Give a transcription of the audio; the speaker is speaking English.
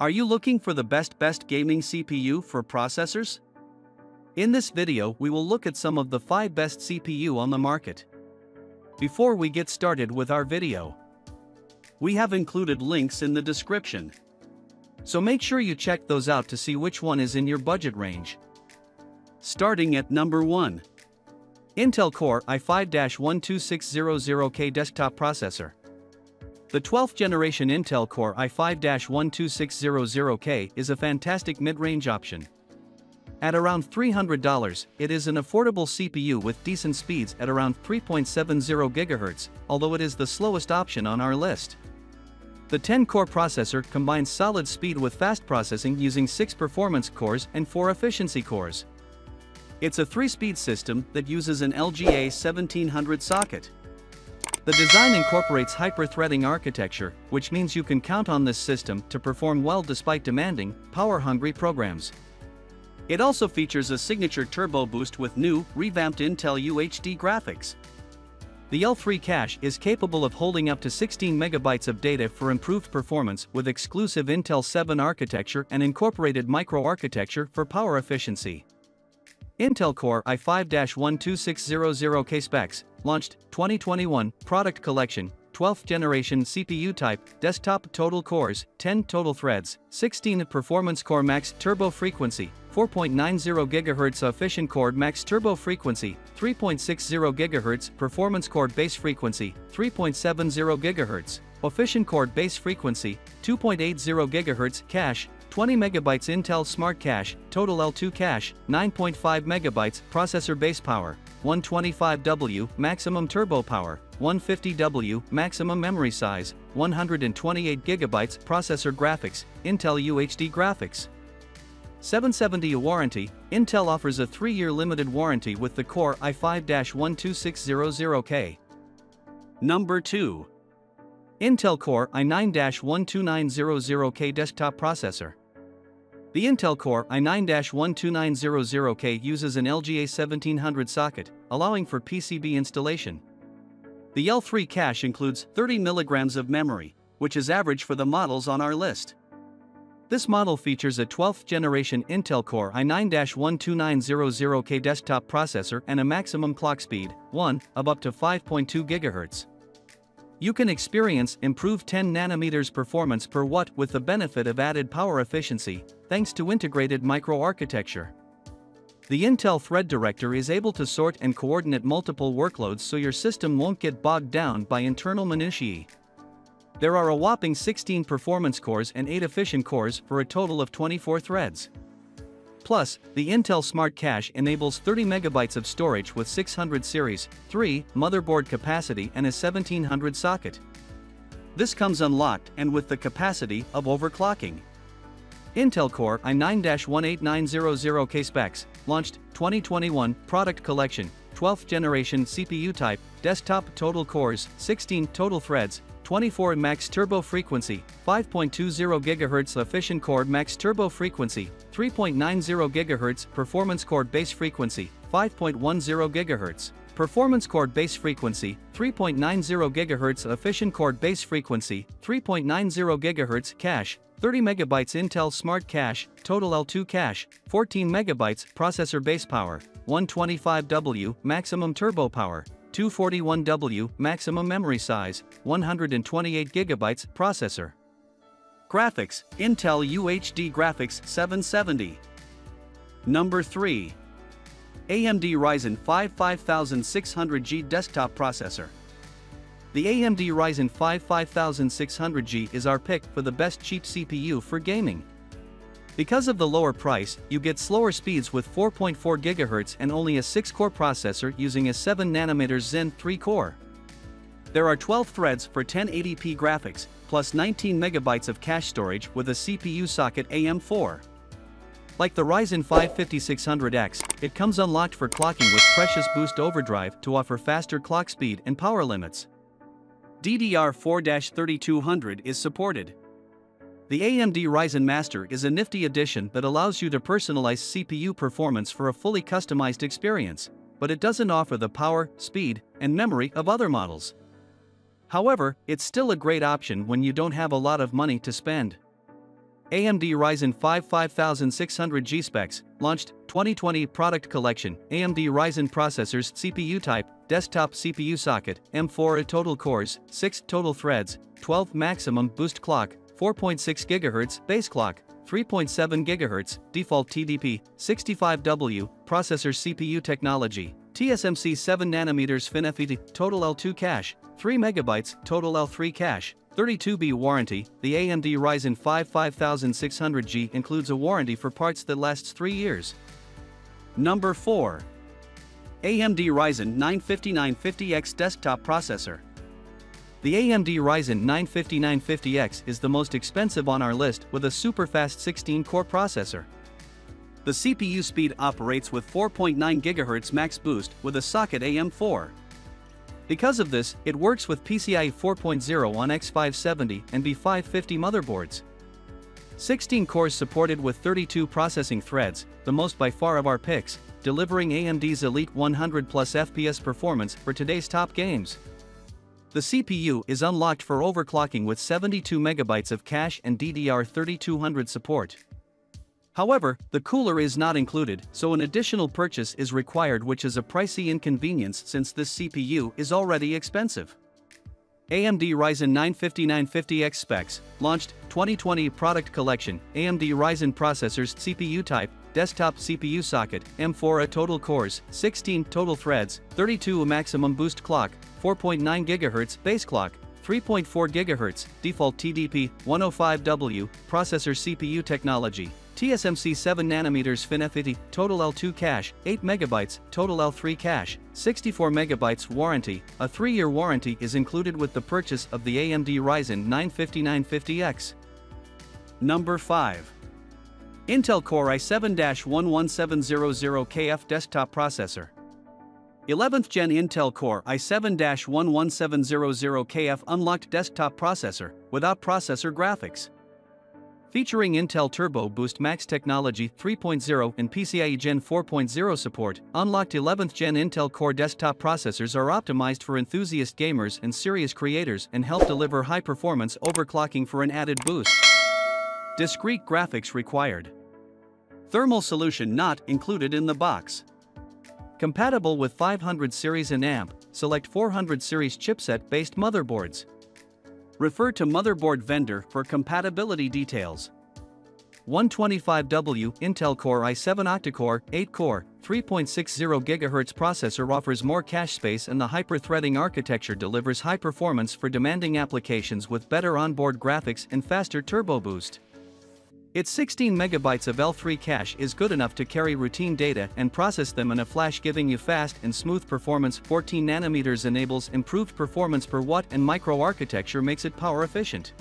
Are you looking for the best gaming CPU for processors? In this video we will look at some of the 5 best CPU on the market. Before we get started with our video, we have included links in the description. So make sure you check those out to see which one is in your budget range. Starting at number 1. Intel Core i5-12600K Desktop Processor. The 12th generation Intel Core i5-12600K is a fantastic mid-range option. At around $300, it is an affordable CPU with decent speeds at around 3.70 GHz, although it is the slowest option on our list. The 10-core processor combines solid speed with fast processing using 6 performance cores and 4 efficiency cores. It's a 3-speed system that uses an LGA 1700 socket. The design incorporates hyper-threading architecture, which means you can count on this system to perform well despite demanding, power-hungry programs. It also features a signature turbo boost with new, revamped Intel UHD graphics. The L3 cache is capable of holding up to 16 MB of data for improved performance with exclusive Intel 7 architecture and incorporated microarchitecture for power efficiency. Intel Core i5-12600K specs, launched 2021, product collection, 12th generation CPU type, desktop total cores, 10 total threads, 16 performance core max turbo frequency, 4.90 GHz efficient core max turbo frequency, 3.60 GHz performance core base frequency, 3.70 GHz efficient core base frequency, 2.80 GHz cache, 20 MB Intel Smart Cache, total L2 cache, 9.5 MB processor base power, 125W maximum turbo power, 150W maximum memory size, 128 GB processor graphics, Intel UHD graphics. 770 warranty. Intel offers a 3-year limited warranty with the Core i5-12600K. Number 2. Intel Core i9-12900K Desktop Processor. The Intel Core i9-12900K uses an LGA 1700 socket, allowing for PCB installation. The L3 cache includes 30 mg of memory, which is average for the models on our list. This model features a 12th generation Intel Core i9-12900K desktop processor and a maximum clock speed, 1, of up to 5.2 GHz. You can experience improved 10 nanometers performance per watt with the benefit of added power efficiency, thanks to integrated microarchitecture. The Intel Thread Director is able to sort and coordinate multiple workloads so your system won't get bogged down by internal minutiae. There are a whopping 16 performance cores and 8 efficient cores for a total of 24 threads. Plus, the Intel Smart Cache enables 30 MB of storage with 600 series, 3, motherboard capacity and a 1700 socket. This comes unlocked and with the capacity of overclocking. Intel Core i9-18900K specs, launched 2021, product collection, 12th generation CPU type, desktop total cores, 16 total threads, 24 max turbo frequency, 5.20 GHz efficient core max turbo frequency, 3.90 GHz performance core base frequency, 5.10 GHz performance core base frequency, 3.90 GHz efficient core base frequency, 3.90 GHz cache, 30 MB Intel Smart Cache, total L2 cache, 14 MB processor base power, 125W maximum turbo power, 241W maximum memory size, 128 GB processor. Graphics, Intel UHD Graphics 770. Number 3. AMD Ryzen 5 5600G Desktop Processor. The AMD Ryzen 5 5600G is our pick for the best cheap CPU for gaming. Because of the lower price, you get slower speeds with 4.4 GHz and only a 6-core processor using a 7nm Zen 3-core. There are 12 threads for 1080p graphics, plus 19 MB of cache storage with a CPU socket AM4. Like the Ryzen 5 5600X, it comes unlocked for clocking with Precious Boost Overdrive to offer faster clock speed and power limits. DDR4-3200 is supported. The AMD Ryzen Master is a nifty addition that allows you to personalize CPU performance for a fully customized experience, but it doesn't offer the power, speed, and memory of other models. However, it's still a great option when you don't have a lot of money to spend. AMD Ryzen 5 5600G specs, launched, 2020 product collection, AMD Ryzen processors, CPU type, desktop CPU socket, M4 total cores, 6 total threads, 12 maximum boost clock, 4.6 GHz base clock, 3.7 GHz default TDP, 65W processor CPU technology, TSMC 7nm FinFET, total L2 cache, 3 MB total L3 cache, 32B warranty. The AMD Ryzen 5 5600G includes a warranty for parts that lasts 3 years. Number 4. AMD Ryzen 9 5950X desktop processor. The AMD Ryzen 9 5950X is the most expensive on our list with a super-fast 16-core processor. The CPU speed operates with 4.9 GHz max boost with a socket AM4. Because of this, it works with PCIe 4.0 on X570 and B550 motherboards. 16 cores supported with 32 processing threads, the most by far of our picks, delivering AMD's elite 100+ FPS performance for today's top games. The CPU is unlocked for overclocking with 72 MB of cache and DDR3200 support. However, the cooler is not included, so an additional purchase is required, which is a pricey inconvenience since this CPU is already expensive. AMD Ryzen 9 5950X specs, launched, 2020 product collection, AMD Ryzen processors, CPU type, desktop CPU socket, M4 total cores, 16 total threads, 32 maximum boost clock, 4.9 GHz base clock, 3.4 GHz default TDP, 105W processor CPU technology, TSMC 7nm FinFET, total L2 cache, 8 MB total L3 cache, 64 MB warranty. A 3-year warranty is included with the purchase of the AMD Ryzen 9 5950X. Number 5. Intel Core i7-11700KF desktop processor. 11th Gen Intel Core i7-11700KF unlocked desktop processor, without processor graphics. Featuring Intel Turbo Boost Max technology 3.0 and PCIe Gen 4.0 support, unlocked 11th Gen Intel Core desktop processors are optimized for enthusiast gamers and serious creators and help deliver high-performance overclocking for an added boost. Discrete graphics required. Thermal solution not included in the box. Compatible with 500 series and AMP, select 400 series chipset-based motherboards. Refer to motherboard vendor for compatibility details. 125W Intel Core i7 octa-core, 8-core, 3.60 GHz processor offers more cache space, and the hyper-threading architecture delivers high performance for demanding applications with better onboard graphics and faster turbo boost. Its 16 MB of L3 cache is good enough to carry routine data and process them in a flash, giving you fast and smooth performance. 14nm enables improved performance per watt, and microarchitecture makes it power efficient.